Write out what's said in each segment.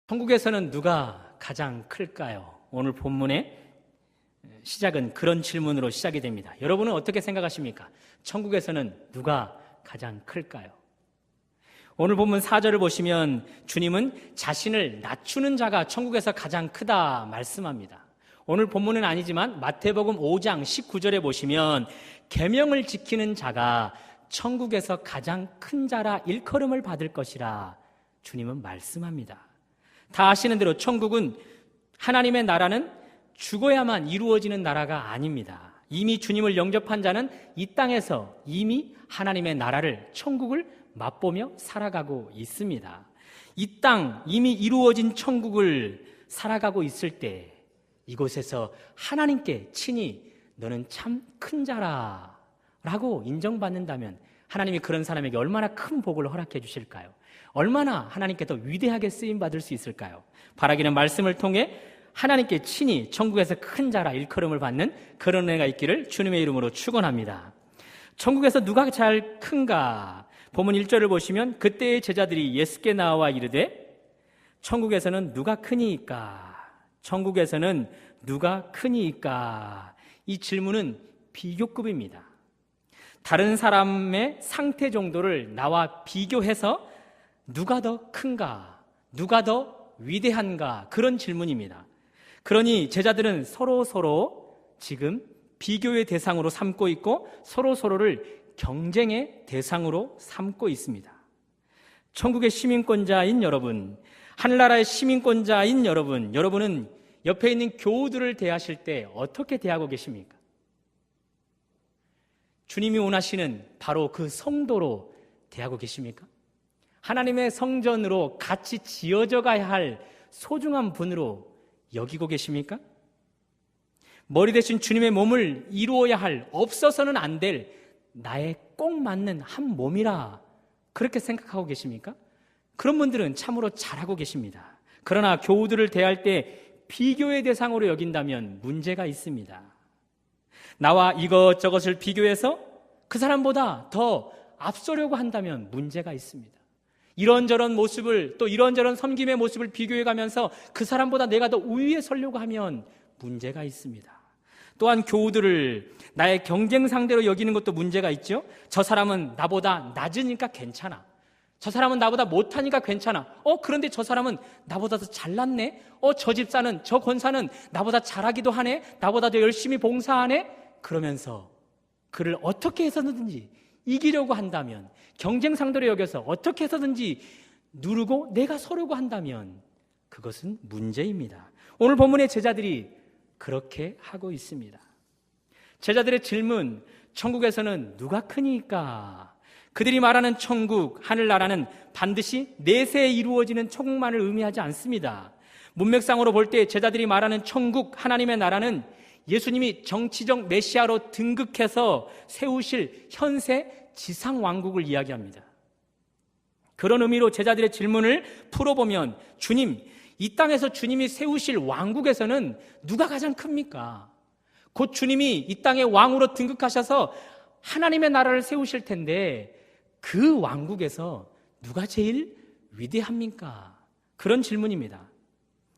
천국에서는 누가 가장 클까요? 오늘 본문의 시작은 그런 질문으로 시작이 됩니다. 여러분은 어떻게 생각하십니까? 천국에서는 누가 가장 클까요? 오늘 본문 4절을 보시면 주님은 자신을 낮추는 자가 천국에서 가장 크다 말씀합니다. 오늘 본문은 아니지만 마태복음 5장 19절에 보시면 계명을 지키는 자가 천국에서 가장 큰 자라 일컬음을 받을 것이라 주님은 말씀합니다. 다 아시는 대로 천국은 하나님의 나라는 죽어야만 이루어지는 나라가 아닙니다. 이미 주님을 영접한 자는 이 땅에서 이미 하나님의 나라를, 천국을 맛보며 살아가고 있습니다. 이 땅 이미 이루어진 천국을 살아가고 있을 때 이곳에서 하나님께 친히 너는 참 큰 자라 라고 인정받는다면 하나님이 그런 사람에게 얼마나 큰 복을 허락해 주실까요? 얼마나 하나님께 더 위대하게 쓰임받을 수 있을까요? 바라기는 말씀을 통해 하나님께 친히 천국에서 큰 자라 일컬음을 받는 그런 은혜가 있기를 주님의 이름으로 축원합니다. 천국에서 누가 제일 큰가? 본문 1절을 보시면 그때의 제자들이 예수께 나와 이르되 천국에서는 누가 크니이까? 천국에서는 누가 크니이까? 이 질문은 비교급입니다. 다른 사람의 상태 정도를 나와 비교해서 누가 더 큰가? 누가 더 위대한가? 그런 질문입니다. 그러니 제자들은 서로 지금 비교의 대상으로 삼고 있고 서로를 경쟁의 대상으로 삼고 있습니다. 천국의 시민권자인 여러분, 하늘나라의 시민권자인 여러분, 여러분은 옆에 있는 교우들을 대하실 때 어떻게 대하고 계십니까? 주님이 원하시는 바로 그 성도로 대하고 계십니까? 하나님의 성전으로 같이 지어져 가야 할 소중한 분으로 여기고 계십니까? 머리 대신 주님의 몸을 이루어야 할, 없어서는 안 될 나의 꼭 맞는 한 몸이라 그렇게 생각하고 계십니까? 그런 분들은 참으로 잘하고 계십니다. 그러나 교우들을 대할 때 비교의 대상으로 여긴다면 문제가 있습니다. 나와 이것저것을 비교해서 그 사람보다 더 앞서려고 한다면 문제가 있습니다. 이런저런 모습을, 또 이런저런 섬김의 모습을 비교해가면서 그 사람보다 내가 더 우위에 서려고 하면 문제가 있습니다. 또한 교우들을 나의 경쟁 상대로 여기는 것도 문제가 있죠. 저 사람은 나보다 낮으니까 괜찮아. 저 사람은 나보다 못하니까 괜찮아. 그런데 저 사람은 나보다 더 잘났네. 저 집사는, 저 권사는 나보다 잘하기도 하네. 나보다 더 열심히 봉사하네. 그러면서 그를 어떻게 해서든지 이기려고 한다면, 경쟁 상대로 여겨서 어떻게 해서든지 누르고 내가 서려고 한다면 그것은 문제입니다. 오늘 본문의 제자들이 그렇게 하고 있습니다. 제자들의 질문, 천국에서는 누가 크니까? 그들이 말하는 천국, 하늘나라는 반드시 내세에 이루어지는 천국만을 의미하지 않습니다. 문맥상으로 볼 때 제자들이 말하는 천국, 하나님의 나라는 예수님이 정치적 메시아로 등극해서 세우실 현세 지상왕국을 이야기합니다. 그런 의미로 제자들의 질문을 풀어보면 주님, 이 땅에서 주님이 세우실 왕국에서는 누가 가장 큽니까? 곧 주님이 이 땅의 왕으로 등극하셔서 하나님의 나라를 세우실 텐데 그 왕국에서 누가 제일 위대합니까? 그런 질문입니다.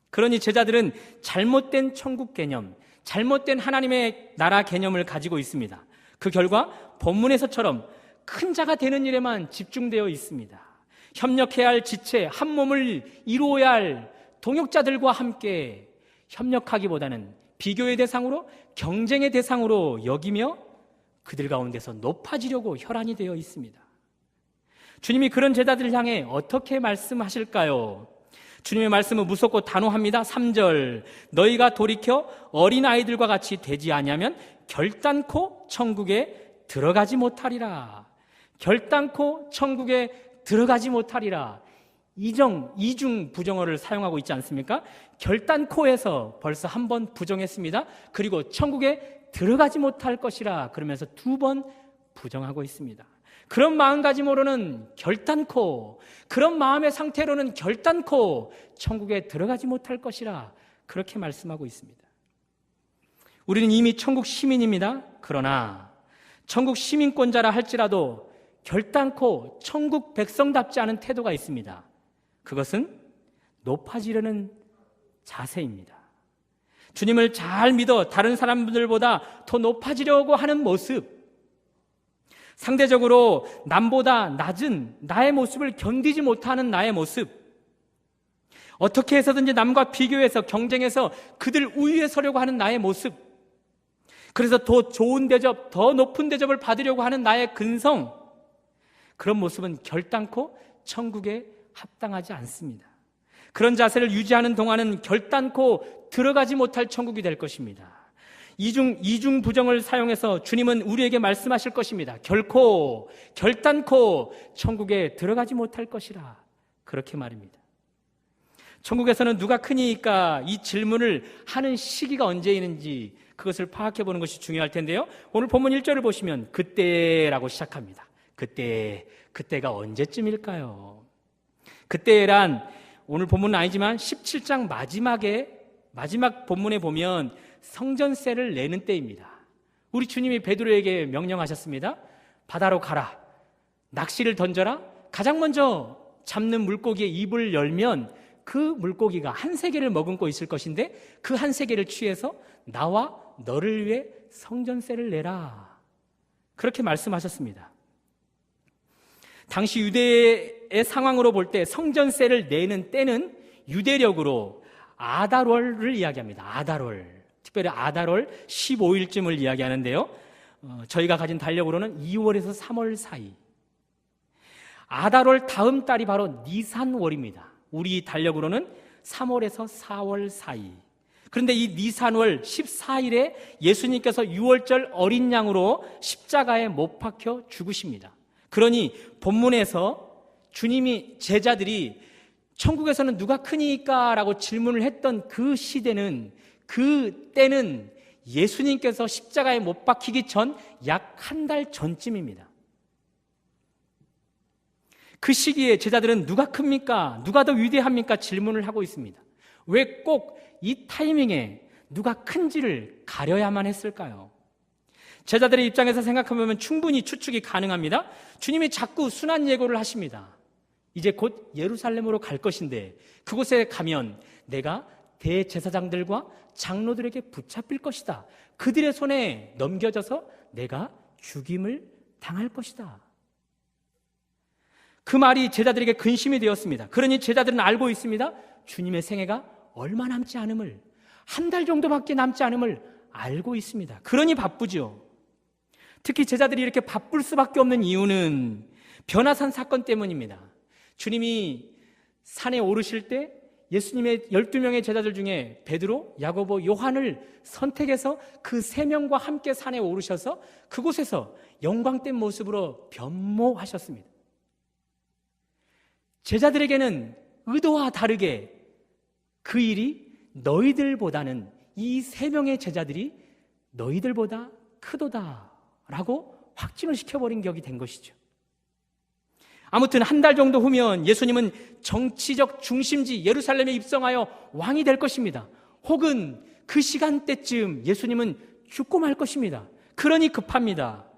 그러니 제자들은 잘못된 천국 개념, 잘못된 하나님의 나라 개념을 가지고 있습니다. 그 결과 본문에서처럼 큰 자가 되는 일에만 집중되어 있습니다. 협력해야 할 지체, 한 몸을 이루어야 할 동역자들과 함께 협력하기보다는 비교의 대상으로, 경쟁의 대상으로 여기며 그들 가운데서 높아지려고 혈안이 되어 있습니다. 주님이 그런 제자들을 향해 어떻게 말씀하실까요? 주님의 말씀은 무섭고 단호합니다. 3절, 너희가 돌이켜 어린아이들과 같이 되지 아니하면 결단코 천국에 들어가지 못하리라. 결단코 천국에 들어가지 못하리라. 이중 부정어를 사용하고 있지 않습니까? 결단코에서 벌써 한 번 부정했습니다. 그리고 천국에 들어가지 못할 것이라 그러면서 2번 부정하고 있습니다. 그런 마음가짐으로는 결단코, 그런 마음의 상태로는 결단코 천국에 들어가지 못할 것이라 그렇게 말씀하고 있습니다. 우리는 이미 천국 시민입니다. 그러나 천국 시민권자라 할지라도 결단코 천국 백성답지 않은 태도가 있습니다. 그것은 높아지려는 자세입니다. 주님을 잘 믿어 다른 사람들보다 더 높아지려고 하는 모습, 상대적으로 남보다 낮은 나의 모습을 견디지 못하는 나의 모습, 어떻게 해서든지 남과 비교해서 경쟁해서 그들 우위에 서려고 하는 나의 모습, 그래서 더 좋은 대접, 더 높은 대접을 받으려고 하는 나의 근성, 그런 모습은 결단코 천국에 합당하지 않습니다. 그런 자세를 유지하는 동안은 결단코 들어가지 못할 천국이 될 것입니다. 이중 부정을 사용해서 주님은 우리에게 말씀하실 것입니다. 결단코 천국에 들어가지 못할 것이라, 그렇게 말입니다. 천국에서는 누가 크니까 이 질문을 하는 시기가 언제이는지 그것을 파악해 보는 것이 중요할 텐데요. 오늘 본문 1절을 보시면 그때라고 시작합니다. 그때가 언제쯤일까요? 그때란 오늘 본문은 아니지만 17장 마지막 본문에 보면 성전세를 내는 때입니다. 우리 주님이 베드로에게 명령하셨습니다. 바다로 가라, 낚시를 던져라, 가장 먼저 잡는 물고기의 입을 열면 그 물고기가 한 세겔을 머금고 있을 것인데 그 한 세겔을 취해서 나와 너를 위해 성전세를 내라, 그렇게 말씀하셨습니다. 당시 유대의 상황으로 볼 때 성전세를 내는 때는 유대력으로 아달월을 이야기합니다. 아달월, 특별히 아달월 15일쯤을 이야기하는데요. 저희가 가진 달력으로는 2월에서 3월 사이, 아달월 다음 달이 바로 니산월입니다. 우리 달력으로는 3월에서 4월 사이. 그런데 이 니산월 14일에 예수님께서 유월절 어린 양으로 십자가에 못 박혀 죽으십니다. 그러니 본문에서 주님이 제자들이 천국에서는 누가 크니까? 라고 질문을 했던 그 시대는, 그 때는 예수님께서 십자가에 못 박히기 전 약 한 달 전쯤입니다. 그 시기에 제자들은 누가 큽니까? 누가 더 위대합니까? 질문을 하고 있습니다. 왜 꼭 이 타이밍에 누가 큰지를 가려야만 했을까요? 제자들의 입장에서 생각해보면 충분히 추측이 가능합니다. 주님이 자꾸 순환 예고를 하십니다. 이제 곧 예루살렘으로 갈 것인데 그곳에 가면 내가 대제사장들과 장로들에게 붙잡힐 것이다. 그들의 손에 넘겨져서 내가 죽임을 당할 것이다. 그 말이 제자들에게 근심이 되었습니다. 그러니 제자들은 알고 있습니다. 주님의 생애가 얼마 남지 않음을, 한 달 정도밖에 남지 않음을 알고 있습니다. 그러니 바쁘죠. 특히 제자들이 이렇게 바쁠 수밖에 없는 이유는 변화산 사건 때문입니다. 주님이 산에 오르실 때 예수님의 12명의 제자들 중에 베드로, 야고보, 요한을 선택해서 그 3명과 함께 산에 오르셔서 그곳에서 영광된 모습으로 변모하셨습니다. 제자들에게는 의도와 다르게 그 일이 너희들보다는, 이 3명의 제자들이 너희들보다 크도다 라고 확증을 시켜버린 격이 된 것이죠. 아무튼 한 달 정도 후면 예수님은 정치적 중심지 예루살렘에 입성하여 왕이 될 것입니다. 혹은 그 시간대쯤 예수님은 죽고 말 것입니다. 그러니 급합니다.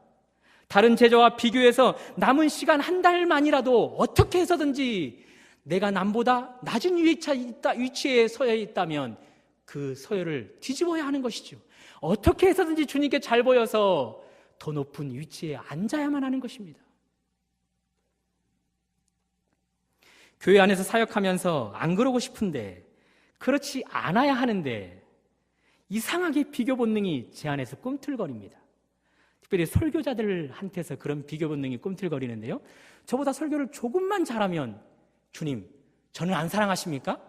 다른 제자와 비교해서 남은 시간 한 달만이라도 어떻게 해서든지 내가 남보다 낮은 위치에 서야 있다면 그 서열을 뒤집어야 하는 것이죠. 어떻게 해서든지 주님께 잘 보여서 더 높은 위치에 앉아야만 하는 것입니다. 교회 안에서 사역하면서 안 그러고 싶은데, 그렇지 않아야 하는데 이상하게 비교 본능이 제 안에서 꿈틀거립니다. 특별히 설교자들한테서 그런 비교 본능이 꿈틀거리는데요. 저보다 설교를 조금만 잘하면 주님, 저는 안 사랑하십니까?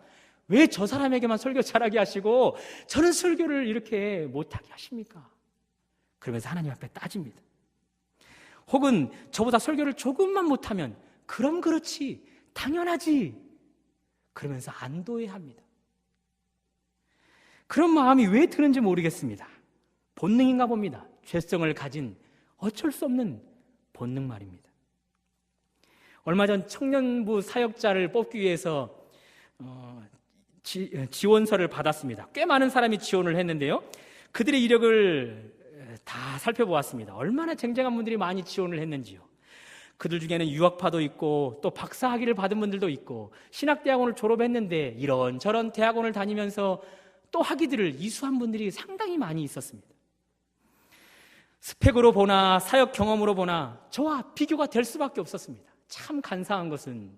왜 저 사람에게만 설교 잘하게 하시고 저는 설교를 이렇게 못하게 하십니까? 그러면서 하나님 앞에 따집니다. 혹은 저보다 설교를 조금만 못하면 그럼 그렇지, 당연하지, 그러면서 안도해합니다. 그런 마음이 왜 드는지 모르겠습니다. 본능인가 봅니다. 죄성을 가진 어쩔 수 없는 본능 말입니다. 얼마 전 청년부 사역자를 뽑기 위해서 지원서를 받았습니다. 꽤 많은 사람이 지원을 했는데요. 그들의 이력을 다 살펴보았습니다. 얼마나 쟁쟁한 분들이 많이 지원을 했는지요. 그들 중에는 유학파도 있고 또 박사학위를 받은 분들도 있고 신학대학원을 졸업했는데 이런저런 대학원을 다니면서 또 학위들을 이수한 분들이 상당히 많이 있었습니다. 스펙으로 보나 사역 경험으로 보나 저와 비교가 될 수밖에 없었습니다. 참 간사한 것은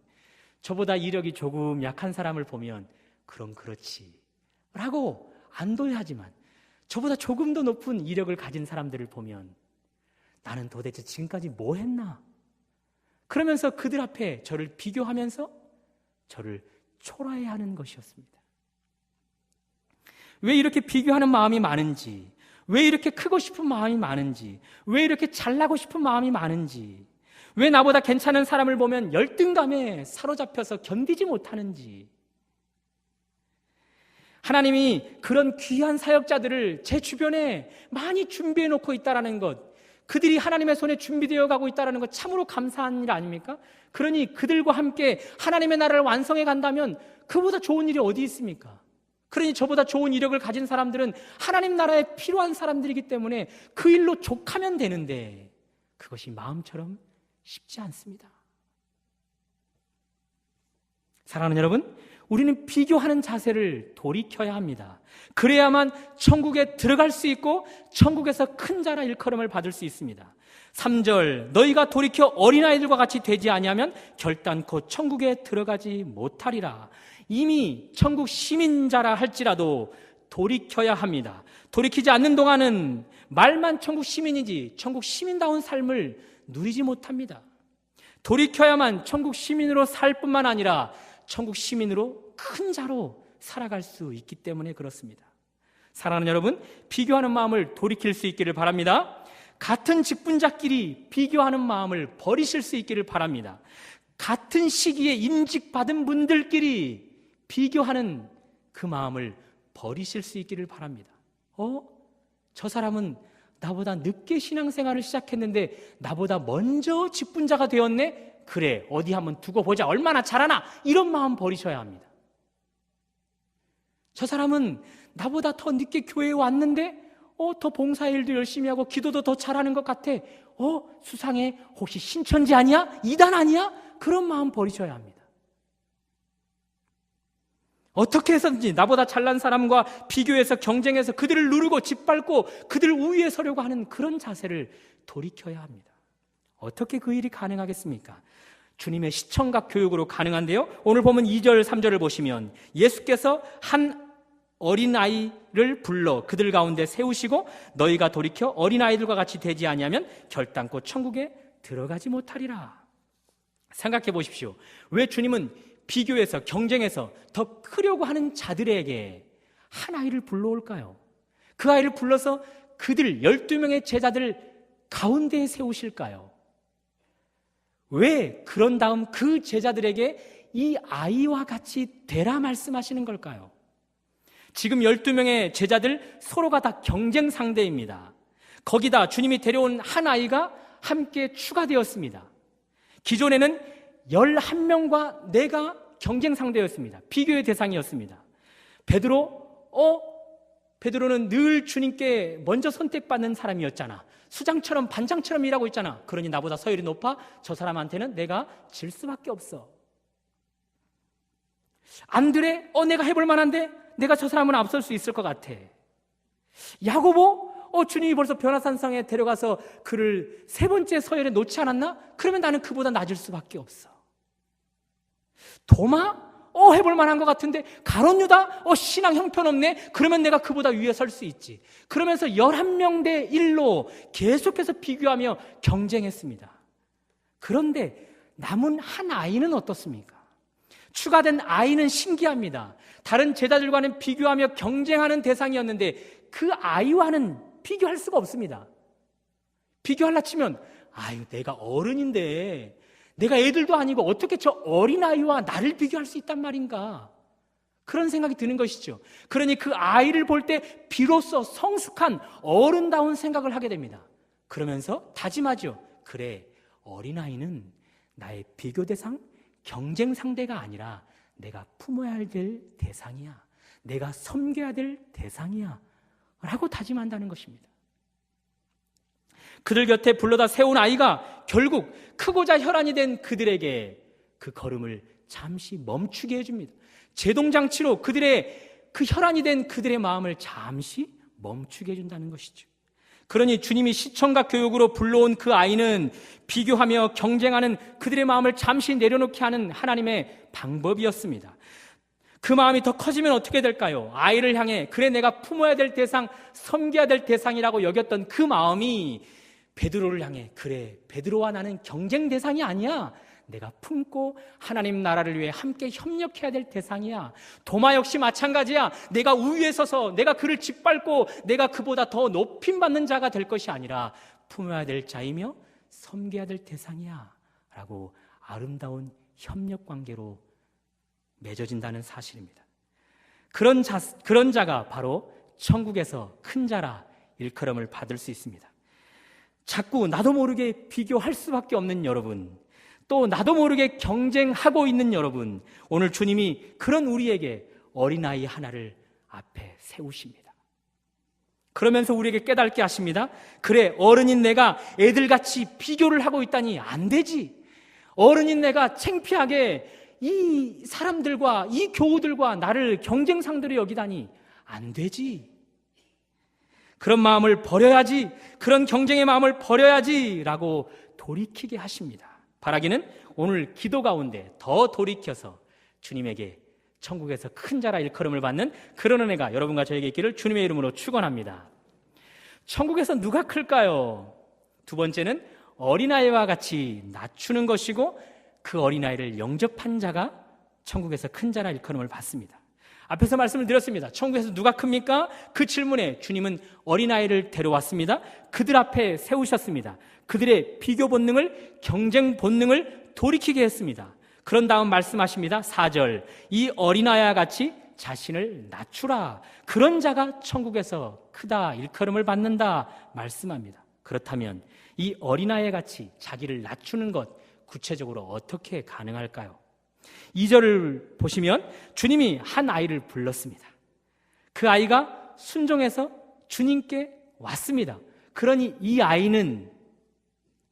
저보다 이력이 조금 약한 사람을 보면 그럼 그렇지 라고 안도해하지만 저보다 조금 더 높은 이력을 가진 사람들을 보면 나는 도대체 지금까지 뭐 했나? 그러면서 그들 앞에 저를 비교하면서 저를 초라해하는 것이었습니다. 왜 이렇게 비교하는 마음이 많은지, 왜 이렇게 크고 싶은 마음이 많은지, 왜 이렇게 잘나고 싶은 마음이 많은지, 왜 나보다 괜찮은 사람을 보면 열등감에 사로잡혀서 견디지 못하는지, 하나님이 그런 귀한 사역자들을 제 주변에 많이 준비해 놓고 있다는 것, 그들이 하나님의 손에 준비되어 가고 있다는 것 참으로 감사한 일 아닙니까? 그러니 그들과 함께 하나님의 나라를 완성해 간다면 그보다 좋은 일이 어디 있습니까? 그러니 저보다 좋은 이력을 가진 사람들은 하나님 나라에 필요한 사람들이기 때문에 그 일로 족하면 되는데 그것이 마음처럼 쉽지 않습니다. 사랑하는 여러분, 우리는 비교하는 자세를 돌이켜야 합니다. 그래야만 천국에 들어갈 수 있고 천국에서 큰 자라 일컬음을 받을 수 있습니다. 3절, 너희가 돌이켜 어린아이들과 같이 되지 아니하면 결단코 천국에 들어가지 못하리라. 이미 천국 시민자라 할지라도 돌이켜야 합니다. 돌이키지 않는 동안은 말만 천국 시민이지 천국 시민다운 삶을 누리지 못합니다. 돌이켜야만 천국 시민으로 살 뿐만 아니라 천국 시민으로 큰 자로 살아갈 수 있기 때문에 그렇습니다. 사랑하는 여러분, 비교하는 마음을 돌이킬 수 있기를 바랍니다. 같은 직분자끼리 비교하는 마음을 버리실 수 있기를 바랍니다. 같은 시기에 임직받은 분들끼리 비교하는 그 마음을 버리실 수 있기를 바랍니다. 저 사람은 나보다 늦게 신앙생활을 시작했는데 나보다 먼저 직분자가 되었네? 그래, 어디 한번 두고 보자. 얼마나 잘하나? 이런 마음 버리셔야 합니다. 저 사람은 나보다 더 늦게 교회에 왔는데 더 봉사일도 열심히 하고 기도도 더 잘하는 것 같아. 수상해. 혹시 신천지 아니야? 이단 아니야? 그런 마음 버리셔야 합니다. 어떻게 해서든지 나보다 잘난 사람과 비교해서 경쟁해서 그들을 누르고 짓밟고 그들 우위에 서려고 하는 그런 자세를 돌이켜야 합니다. 어떻게 그 일이 가능하겠습니까? 주님의 시청각 교육으로 가능한데요. 오늘 보면 2절, 3절을 보시면 예수께서 한 어린아이를 불러 그들 가운데 세우시고 너희가 돌이켜 어린아이들과 같이 되지 아니하면 결단코 천국에 들어가지 못하리라. 생각해 보십시오. 왜 주님은 비교해서 경쟁해서 더 크려고 하는 자들에게 한 아이를 불러올까요? 그 아이를 불러서 그들 12명의 제자들 가운데에 세우실까요? 왜 그런 다음 그 제자들에게 이 아이와 같이 되라 말씀하시는 걸까요? 지금 12명의 제자들 서로가 다 경쟁 상대입니다. 거기다 주님이 데려온 한 아이가 함께 추가되었습니다. 기존에는 11명과 내가 경쟁 상대였습니다. 비교의 대상이었습니다. 베드로는 늘 주님께 먼저 선택받는 사람이었잖아. 수장처럼 반장처럼 일하고 있잖아. 그러니 나보다 서열이 높아. 저 사람한테는 내가 질 수밖에 없어. 안드레, 내가 해볼 만한데 내가 저 사람은 앞설 수 있을 것 같아. 야고보, 주님이 벌써 변화산성에 데려가서 그를 3번째 서열에 놓지 않았나? 그러면 나는 그보다 낮을 수밖에 없어. 도마, 해볼 만한 것 같은데 가룟 유다, 신앙 형편없네? 그러면 내가 그보다 위에 설 수 있지. 그러면서 11명 대 1로 계속해서 비교하며 경쟁했습니다. 그런데 남은 한 아이는 어떻습니까? 추가된 아이는 신기합니다. 다른 제자들과는 비교하며 경쟁하는 대상이었는데 그 아이와는 비교할 수가 없습니다. 비교하려 치면 내가 어른인데 내가 애들도 아니고 어떻게 저 어린아이와 나를 비교할 수 있단 말인가? 그런 생각이 드는 것이죠. 그러니 그 아이를 볼 때 비로소 성숙한 어른다운 생각을 하게 됩니다. 그러면서 다짐하죠. 그래, 어린아이는 나의 비교 대상, 경쟁 상대가 아니라 내가 품어야 될 대상이야. 내가 섬겨야 될 대상이야. 라고 다짐한다는 것입니다. 그들 곁에 불러다 세운 아이가 결국 크고자 혈안이 된 그들에게 그 걸음을 잠시 멈추게 해줍니다. 제동장치로 그들의 그 혈안이 된 그들의 마음을 잠시 멈추게 해준다는 것이죠. 그러니 주님이 시청각 교육으로 불러온 그 아이는 비교하며 경쟁하는 그들의 마음을 잠시 내려놓게 하는 하나님의 방법이었습니다. 그 마음이 더 커지면 어떻게 될까요? 아이를 향해 그래 내가 품어야 될 대상, 섬겨야 될 대상이라고 여겼던 그 마음이 베드로를 향해 그래 베드로와 나는 경쟁 대상이 아니야. 내가 품고 하나님 나라를 위해 함께 협력해야 될 대상이야. 도마 역시 마찬가지야. 내가 우위에 서서 내가 그를 짓밟고 내가 그보다 더 높임받는 자가 될 것이 아니라 품어야 될 자이며 섬겨야 될 대상이야 라고 아름다운 협력관계로 맺어진다는 사실입니다. 그런 자가 바로 천국에서 큰 자라 일컬음을 받을 수 있습니다. 자꾸 나도 모르게 비교할 수밖에 없는 여러분, 또 나도 모르게 경쟁하고 있는 여러분, 오늘 주님이 그런 우리에게 어린아이 하나를 앞에 세우십니다. 그러면서 우리에게 깨닫게 하십니다. 그래, 어른인 내가 애들같이 비교를 하고 있다니 안 되지. 어른인 내가 창피하게 이 사람들과 이 교우들과 나를 경쟁 상대로 여기다니 안 되지. 그런 마음을 버려야지, 그런 경쟁의 마음을 버려야지 라고 돌이키게 하십니다. 바라기는 오늘 기도 가운데 더 돌이켜서 주님에게 천국에서 큰 자라 일컬음을 받는 그런 은혜가 여러분과 저에게 있기를 주님의 이름으로 축원합니다. 천국에서 누가 클까요? 두 번째는 어린아이와 같이 낮추는 것이고 그 어린아이를 영접한 자가 천국에서 큰 자라 일컬음을 받습니다. 앞에서 말씀을 드렸습니다. 천국에서 누가 큽니까? 그 질문에 주님은 어린아이를 데려왔습니다. 그들 앞에 세우셨습니다. 그들의 비교 본능을, 경쟁 본능을 돌이키게 했습니다. 그런 다음 말씀하십니다. 4절, 이 어린아이와 같이 자신을 낮추라. 그런 자가 천국에서 크다 일컬음을 받는다 말씀합니다. 그렇다면 이 어린아이와 같이 자기를 낮추는 것 구체적으로 어떻게 가능할까요? 2절을 보시면 주님이 한 아이를 불렀습니다. 그 아이가 순종해서 주님께 왔습니다. 그러니 이 아이는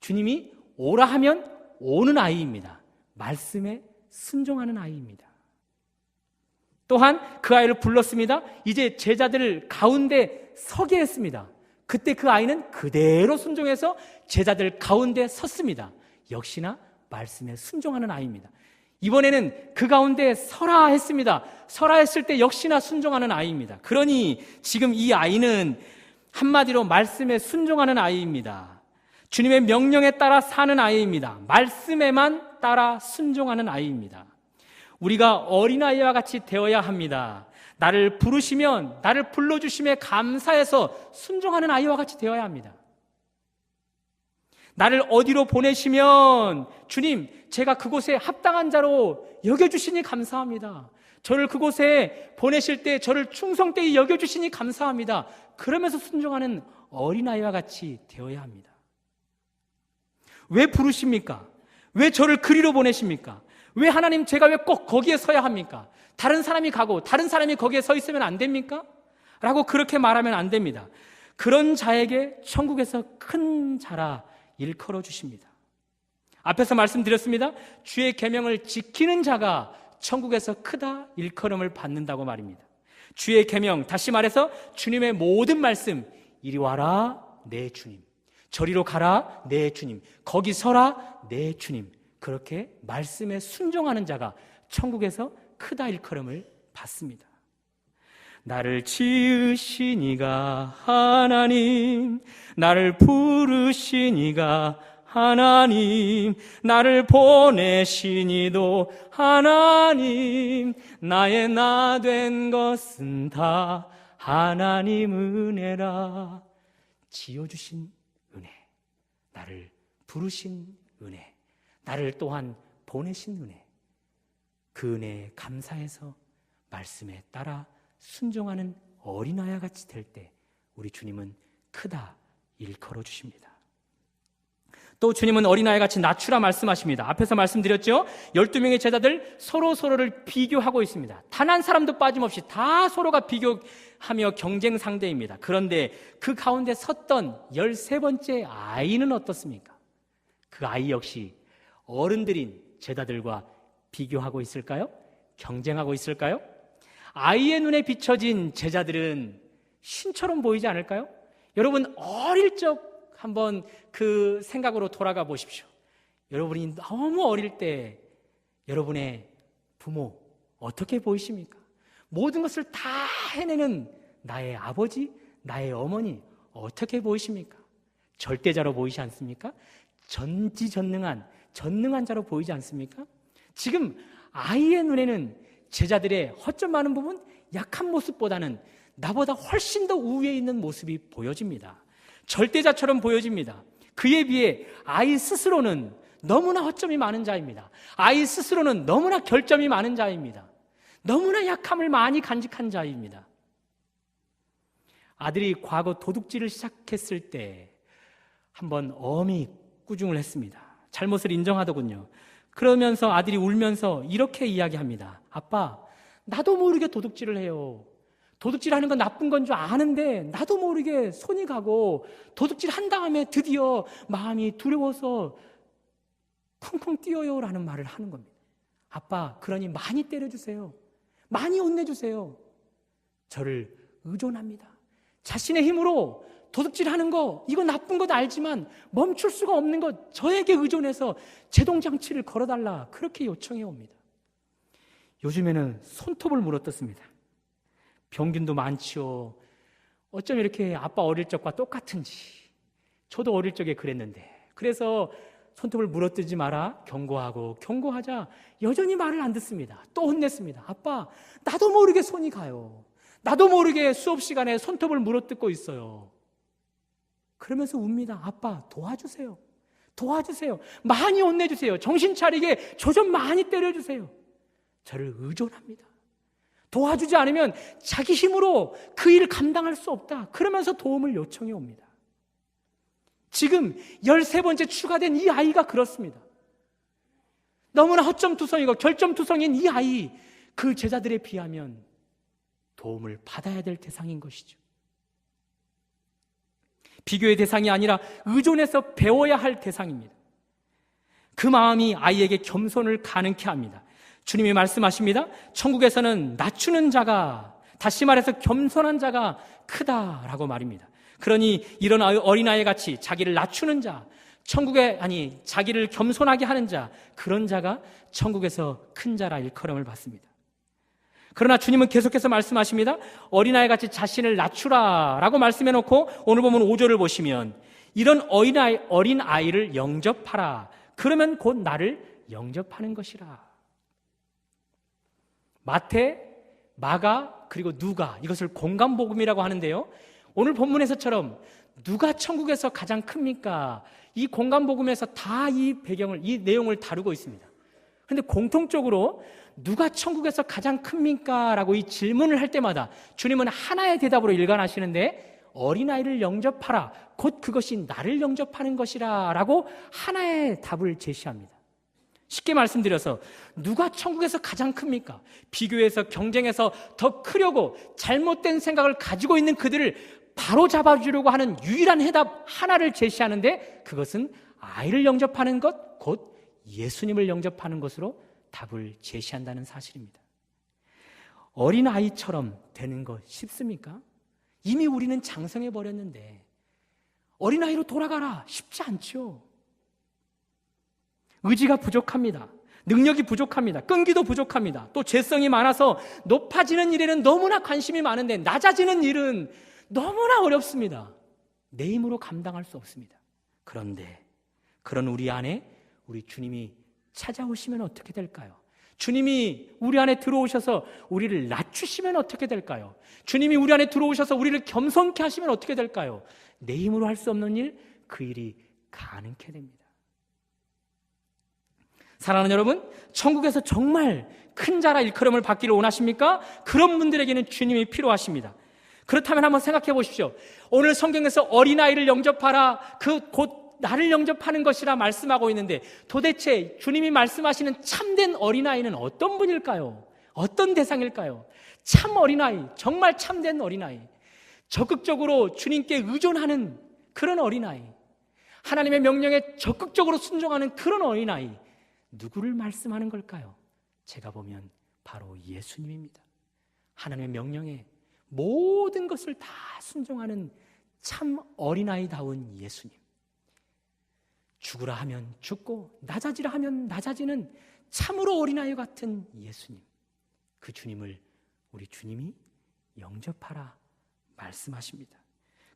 주님이 오라 하면 오는 아이입니다. 말씀에 순종하는 아이입니다. 또한 그 아이를 불렀습니다. 이제 제자들 가운데 서게 했습니다. 그때 그 아이는 그대로 순종해서 제자들 가운데 섰습니다. 역시나 말씀에 순종하는 아이입니다. 이번에는 그 가운데 서라 했습니다. 서라 했을 때 역시나 순종하는 아이입니다. 그러니 지금 이 아이는 한마디로 말씀에 순종하는 아이입니다. 주님의 명령에 따라 사는 아이입니다. 말씀에만 따라 순종하는 아이입니다. 우리가 어린아이와 같이 되어야 합니다. 나를 부르시면, 나를 불러주심에 감사해서 순종하는 아이와 같이 되어야 합니다. 나를 어디로 보내시면 주님, 제가 그곳에 합당한 자로 여겨주시니 감사합니다. 저를 그곳에 보내실 때 저를 충성되이 여겨주시니 감사합니다. 그러면서 순종하는 어린아이와 같이 되어야 합니다. 왜 부르십니까? 왜 저를 그리로 보내십니까? 왜 하나님 제가 왜 꼭 거기에 서야 합니까? 다른 사람이 가고 다른 사람이 거기에 서 있으면 안 됩니까? 라고 그렇게 말하면 안 됩니다. 그런 자에게 천국에서 큰 자라 일컬어 주십니다. 앞에서 말씀드렸습니다. 주의 계명을 지키는 자가 천국에서 크다 일컬음을 받는다고 말입니다. 주의 계명, 다시 말해서 주님의 모든 말씀, 이리 와라 내 주님, 저리로 가라 내 주님, 거기 서라 내 주님, 그렇게 말씀에 순종하는 자가 천국에서 크다 일컬음을 받습니다. 나를 지으신 이가 하나님, 나를 부르신 이가 하나님, 나를 보내신 이도 하나님, 나의 나 된 것은 다 하나님 은혜라. 지어주신 은혜, 나를 부르신 은혜, 나를 또한 보내신 은혜, 그 은혜에 감사해서 말씀에 따라 순종하는 어린아이와 같이 될 때 우리 주님은 크다 일컬어 주십니다. 또 주님은 어린아이같이 낮추라 말씀하십니다. 앞에서 말씀드렸죠? 12명의 제자들 서로를 비교하고 있습니다. 단 한 사람도 빠짐없이 다 서로가 비교하며 경쟁 상대입니다. 그런데 그 가운데 섰던 13번째 아이는 어떻습니까? 그 아이 역시 어른들인 제자들과 비교하고 있을까요? 경쟁하고 있을까요? 아이의 눈에 비춰진 제자들은 신처럼 보이지 않을까요? 여러분, 어릴 적 한번 그 생각으로 돌아가 보십시오. 여러분이 너무 어릴 때 여러분의 부모 어떻게 보이십니까? 모든 것을 다 해내는 나의 아버지, 나의 어머니 어떻게 보이십니까? 절대자로 보이지 않습니까? 전지전능한 자로 보이지 않습니까? 지금 아이의 눈에는 제자들의 허점 많은 부분, 약한 모습보다는 나보다 훨씬 더 우위에 있는 모습이 보여집니다. 절대자처럼 보여집니다. 그에 비해 아이 스스로는 너무나 허점이 많은 자입니다. 아이 스스로는 너무나 결점이 많은 자입니다. 너무나 약함을 많이 간직한 자입니다. 아들이 과거 도둑질을 시작했을 때 한번 엄히 꾸중을 했습니다. 잘못을 인정하더군요. 그러면서 아들이 울면서 이렇게 이야기합니다. 아빠, 나도 모르게 도둑질을 해요. 도둑질하는 건 나쁜 건 줄 아는데 나도 모르게 손이 가고 도둑질 한 다음에 드디어 마음이 두려워서 쿵쿵 뛰어요 라는 말을 하는 겁니다. 아빠, 그러니 많이 때려주세요. 많이 혼내주세요. 저를 의존합니다. 자신의 힘으로 도둑질하는 거, 이거 나쁜 것 알지만 멈출 수가 없는 것, 저에게 의존해서 제동장치를 걸어달라, 그렇게 요청해 옵니다. 요즘에는 손톱을 물어뜯습니다. 병균도 많지요. 어쩜 이렇게 아빠 어릴 적과 똑같은지. 저도 어릴 적에 그랬는데, 그래서 손톱을 물어뜯지 마라 경고하고 경고하자 여전히 말을 안 듣습니다. 또 혼냈습니다. 아빠, 나도 모르게 손이 가요. 나도 모르게 수업 시간에 손톱을 물어뜯고 있어요. 그러면서 웁니다. 아빠, 도와주세요. 도와주세요. 많이 혼내주세요. 정신 차리게 저 좀 많이 때려주세요. 저를 의존합니다. 도와주지 않으면 자기 힘으로 그 일을 감당할 수 없다. 그러면서 도움을 요청해 옵니다. 지금 13번째 추가된 이 아이가 그렇습니다. 너무나 허점투성이고 결점투성인 이 아이, 그 제자들에 비하면 도움을 받아야 될 대상인 것이죠. 비교의 대상이 아니라 의존해서 배워야 할 대상입니다. 그 마음이 아이에게 겸손을 가능케 합니다. 주님이 말씀하십니다. 천국에서는 낮추는 자가, 다시 말해서 겸손한 자가 크다라고 말입니다. 그러니 이런 어린아이 같이 자기를 낮추는 자, 자기를 겸손하게 하는 자, 그런 자가 천국에서 큰 자라 일컬음을 받습니다. 그러나 주님은 계속해서 말씀하십니다. 어린아이 같이 자신을 낮추라 라고 말씀해 놓고 오늘 보면 5절을 보시면 이런 어린아이를 영접하라. 그러면 곧 나를 영접하는 것이라. 마태, 마가, 그리고 누가, 이것을 공감복음이라고 하는데요. 오늘 본문에서처럼 누가 천국에서 가장 큽니까? 이 공감복음에서 다 이 배경을, 이 내용을 다루고 있습니다. 그런데 공통적으로 누가 천국에서 가장 큽니까? 라고 이 질문을 할 때마다 주님은 하나의 대답으로 일관하시는데 어린아이를 영접하라. 곧 그것이 나를 영접하는 것이라 라고 하나의 답을 제시합니다. 쉽게 말씀드려서 누가 천국에서 가장 큽니까? 비교해서 경쟁해서 더 크려고 잘못된 생각을 가지고 있는 그들을 바로 잡아주려고 하는 유일한 해답 하나를 제시하는데 그것은 아이를 영접하는 것, 곧 예수님을 영접하는 것으로 답을 제시한다는 사실입니다. 어린아이처럼 되는 것 쉽습니까? 이미 우리는 장성해버렸는데 어린아이로 돌아가라 쉽지 않죠. 의지가 부족합니다. 능력이 부족합니다. 끈기도 부족합니다. 또 죄성이 많아서 높아지는 일에는 너무나 관심이 많은데 낮아지는 일은 너무나 어렵습니다. 내 힘으로 감당할 수 없습니다. 그런데 그런 우리 안에 우리 주님이 찾아오시면 어떻게 될까요? 주님이 우리 안에 들어오셔서 우리를 낮추시면 어떻게 될까요? 주님이 우리 안에 들어오셔서 우리를 겸손케 하시면 어떻게 될까요? 내 힘으로 할 수 없는 일, 그 일이 가능케 됩니다. 사랑하는 여러분, 천국에서 정말 큰 자라 일컬음을 받기를 원하십니까? 그런 분들에게는 주님이 필요하십니다. 그렇다면 한번 생각해 보십시오. 오늘 성경에서 어린아이를 영접하라, 그 곧 나를 영접하는 것이라 말씀하고 있는데 도대체 주님이 말씀하시는 참된 어린아이는 어떤 분일까요? 어떤 대상일까요? 참 어린아이, 정말 참된 어린아이, 적극적으로 주님께 의존하는 그런 어린아이, 하나님의 명령에 적극적으로 순종하는 그런 어린아이, 누구를 말씀하는 걸까요? 제가 보면 바로 예수님입니다. 하나님의 명령에 모든 것을 다 순종하는 참 어린아이다운 예수님. 죽으라 하면 죽고 낮아지라 하면 낮아지는 참으로 어린아이 같은 예수님. 그 주님을 우리 주님이 영접하라 말씀하십니다.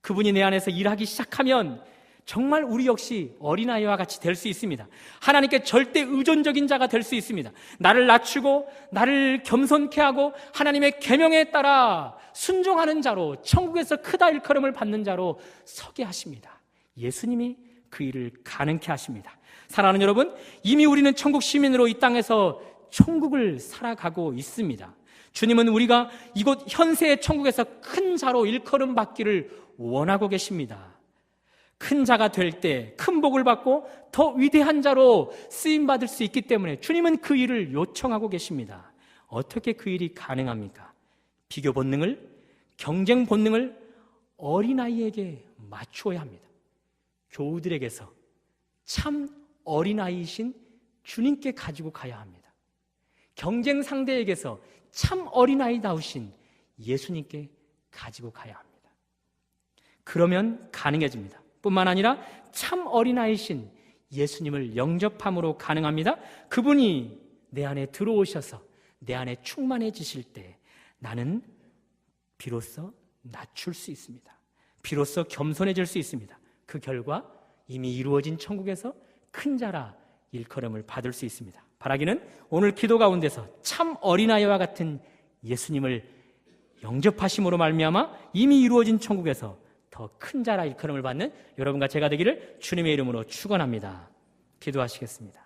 그분이 내 안에서 일하기 시작하면 정말 우리 역시 어린아이와 같이 될 수 있습니다. 하나님께 절대 의존적인 자가 될 수 있습니다. 나를 낮추고 나를 겸손케 하고 하나님의 계명에 따라 순종하는 자로, 천국에서 크다 일컬음을 받는 자로 서게 하십니다. 예수님이 그 일을 가능케 하십니다. 사랑하는 여러분, 이미 우리는 천국 시민으로 이 땅에서 천국을 살아가고 있습니다. 주님은 우리가 이곳 현세의 천국에서 큰 자로 일컬음 받기를 원하고 계십니다. 큰 자가 될 때 큰 복을 받고 더 위대한 자로 쓰임받을 수 있기 때문에 주님은 그 일을 요청하고 계십니다. 어떻게 그 일이 가능합니까? 비교 본능을, 경쟁 본능을 어린아이에게 맞추어야 합니다. 교우들에게서 참 어린아이이신 주님께 가지고 가야 합니다. 경쟁 상대에게서 참 어린아이다우신 예수님께 가지고 가야 합니다. 그러면 가능해집니다. 뿐만 아니라 참 어린아이신 예수님을 영접함으로 가능합니다. 그분이 내 안에 들어오셔서 내 안에 충만해지실 때 나는 비로소 낮출 수 있습니다. 비로소 겸손해질 수 있습니다. 그 결과 이미 이루어진 천국에서 큰 자라 일컬음을 받을 수 있습니다. 바라기는 오늘 기도 가운데서 참 어린아이와 같은 예수님을 영접하심으로 말미암아 이미 이루어진 천국에서 더 큰 자라 일컬음을 받는 여러분과 제가 되기를 주님의 이름으로 축원합니다. 기도하시겠습니다.